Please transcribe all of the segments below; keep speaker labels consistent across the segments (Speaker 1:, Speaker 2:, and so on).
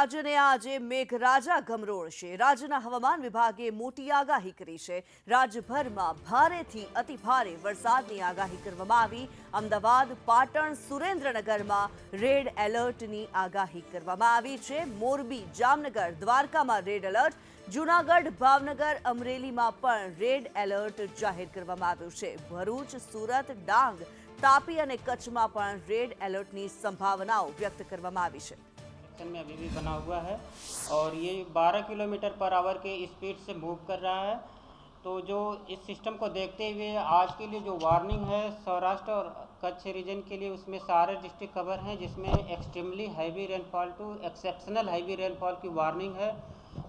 Speaker 1: રાજ્યને આજે મેઘરાજા ગમરોળશે। રાજ્યના હવામાન વિભાગે મોટી આગાહી કરી છે। રાજ્યભરમાં ભારેથી અતિભારે વરસાદની આગાહી કરવામાં આવી। અમદાવાદ, પાટણ, સુરેન્દ્રનગરમાં રેડ એલર્ટની આગાહી કરવામાં આવી છે। મોરબી, જામનગર, દ્વારકામાં રેડ એલર્ટ, જૂનાગઢ, ભાવનગર, અમરેલીમાં પણ રેડ એલર્ટ જાહેર કરવામાં આવ્યું છે। ભરૂચ, સુરત, ડાંગ, तापी और कच्छ में पण रेड एलर्ट की संभावनाओं व्यक्त करवामां आवी छे।
Speaker 2: में अभी भी बना हुआ है और ये 12 किलोमीटर पर आवर के स्पीड से मूव कर रहा है। तो जो इस सिस्टम को देखते हुए आज के लिए जो वार्निंग है सौराष्ट्र और कच्छ रीजन के लिए, उसमें सारे डिस्ट्रिक्ट कवर हैं, जिसमें extremely heavy rainfall to exceptional heavy rainfall की वार्निंग है,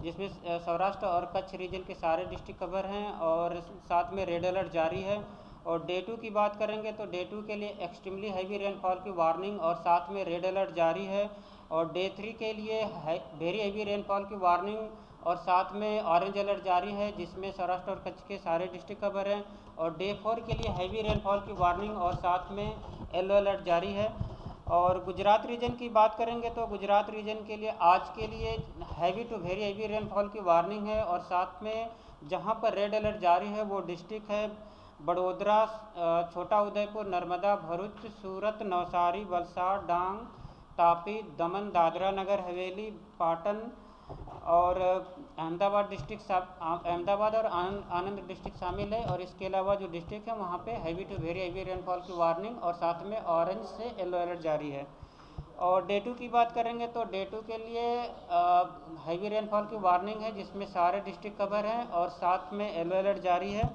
Speaker 2: जिसमें सौराष्ट्र और कच्छ रीजन के सारे डिस्ट्रिक्ट कवर हैं और साथ में रेड अलर्ट जारी है। और डे 2 की बात करेंगे तो डे 2 के लिए एक्सट्रीमली हैवी रेनफॉल की वार्निंग और साथ में रेड अलर्ट जारी है। और डे 3 के लिए वेरी हैवी रेनफॉल की वार्निंग और साथ में ऑरेंज अलर्ट जारी है, जिसमें सौराष्ट्र और कच्छ के सारे डिस्ट्रिक्ट कवर हैं। और डे 4 के लिए हैवी रेनफॉल की वार्निंग और साथ में येलो अलर्ट जारी है। और गुजरात रीजन की बात करेंगे तो गुजरात रीजन के लिए आज के लिए heavy to very heavy rainfall की वार्निंग है और साथ में जहां पर रेड अलर्ट जारी है वो डिस्ट्रिक्ट है बड़ोदरा, छोटा उदयपुर, नर्मदा, भरूच, सूरत, नवसारी, वलसाड़, डांग, तापी, दमन, दादरा नगर हवेली, पाटन और अहमदाबाद डिस्ट्रिक्ट, अहमदाबाद और आनंद डिस्ट्रिक्ट शामिल है। और इसके अलावा जो डिस्ट्रिक्ट है वहाँ पे heavy to very heavy rainfall की वार्निंग और साथ में ऑरेंज से येलो अलर्ट जारी है। और डे 2 की बात करेंगे तो डे 2 के लिए हैवी रेनफॉल की वार्निंग है, जिसमें सारे डिस्ट्रिक्ट कवर हैं और साथ में येलो अलर्ट जारी है।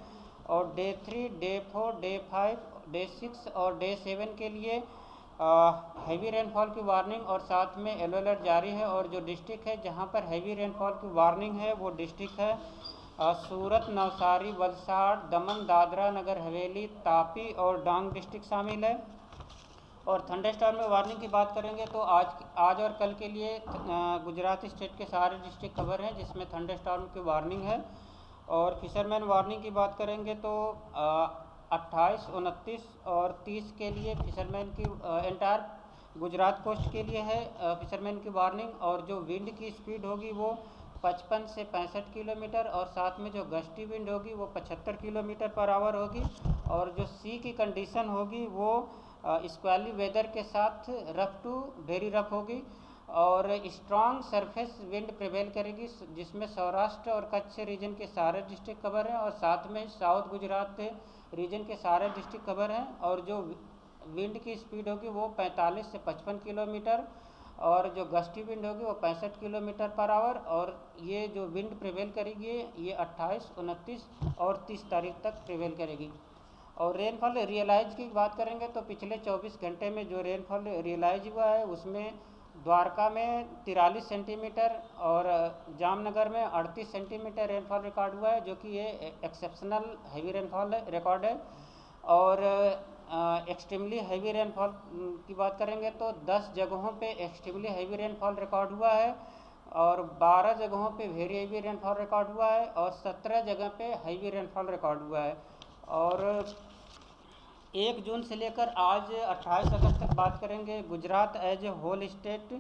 Speaker 2: और डे 3, डे 4, डे 5, डे 6 और डे 7 के लिए हैवी रेनफॉल की वार्निंग और साथ में येलो अलर्ट जारी है। और जो डिस्ट्रिक्ट है जहां पर हैवी रेनफॉल की वार्निंग है वो डिस्ट्रिक्ट है सूरत, नवसारी, वलसाड़, दमन, दादरा नगर हवेली, तापी और डांग डिस्ट्रिक्ट शामिल है। और थंडरस्टॉर्म में वार्निंग की बात करेंगे तो आज और कल के लिए गुजरात स्टेट के सारे डिस्ट्रिक्ट कवर हैं, जिसमें थंडरस्टॉर्म की वार्निंग है। और फिशरमैन वार्निंग की बात करेंगे तो 28, 29 और 30 के लिए फिशरमैन की एंटायर गुजरात कोस्ट के लिए है फिशरमैन की वार्निंग। और जो विंड की स्पीड होगी वो 55 से 65 किलोमीटर और साथ में जो गस्टी विंड होगी वो 75 किलोमीटर पर आवर होगी। और जो सी की कंडीशन होगी वो स्क्वाली वेदर के साथ रफ टू वेरी रफ होगी और स्ट्रॉन्ग सरफेस विंड प्रिवेल करेगी, जिसमें सौराष्ट्र और कच्छ रीजन के सारे डिस्ट्रिक्ट कवर हैं और साथ में साउथ गुजरात रीजन के सारे डिस्ट्रिक्ट कवर हैं। और जो विंड की स्पीड होगी वो 45 से 55 किलोमीटर और जो गस्टी विंड होगी वो 65 किलोमीटर पर आवर। और ये जो विंड प्रिवेल करेगी ये 28, 29 और 30 तारीख तक प्रिवेल करेगी। और रेनफॉल रियलाइज की बात करेंगे तो पिछले 24 घंटे में जो रेनफॉल रियलाइज हुआ है उसमें द्वारका में 43 सेंटीमीटर और जामनगर में 38 सेंटीमीटर रेनफॉल रिकॉर्ड हुआ है, जो कि ये एक्सेप्शनल हैवी रेनफॉल रिकॉर्ड है। और एक्सट्रीमली हैवी रेनफॉल की बात करेंगे तो 10 जगहों पे एक्सट्रीमली हैवी रेनफॉल रिकॉर्ड हुआ है और 12 जगहों पे वेरी हैवी रेनफॉल रिकॉर्ड हुआ है और 17 जगह पे हैवी रेनफॉल रिकॉर्ड हुआ है। और 1 जून से लेकर आज 28 अगस्त तक बात करेंगे Gujarat as a whole state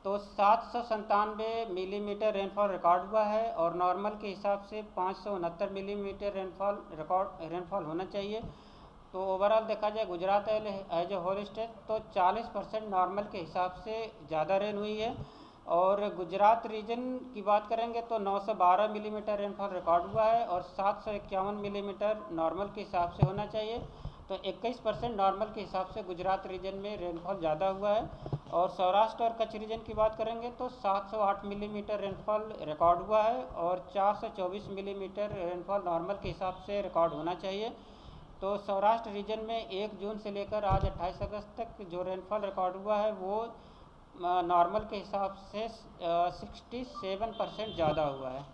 Speaker 2: तो 797 मिलीमीटर रेनफॉल रिकॉर्ड हुआ है और नॉर्मल के हिसाब से 569 मिलीमीटर रेनफॉल होना चाहिए। तो ओवरऑल देखा जाए Gujarat as a whole state तो 40% नॉर्मल के हिसाब से ज़्यादा रेन हुई है। और गुजरात रीजन की बात करेंगे तो 912 मिलीमीटर रेनफॉल रिकॉर्ड हुआ है और 751 मिलीमीटर नॉर्मल के हिसाब से होना चाहिए। तो 21% नॉर्मल के हिसाब से गुजरात रीजन में रेनफॉल ज़्यादा हुआ है। और सौराष्ट्र और कच्छ रीजन की बात करेंगे तो 708 मिलीमीटर रेनफॉल रिकॉर्ड हुआ है और 424 मिलीमीटर रेनफॉल नॉर्मल के हिसाब से रिकॉर्ड होना चाहिए। तो सौराष्ट्र रीजन में 1 जून से लेकर आज 28 अगस्त तक जो रेनफॉल रिकॉर्ड हुआ है वो नॉर्मल के हिसाब से 67% ज़्यादा हुआ है।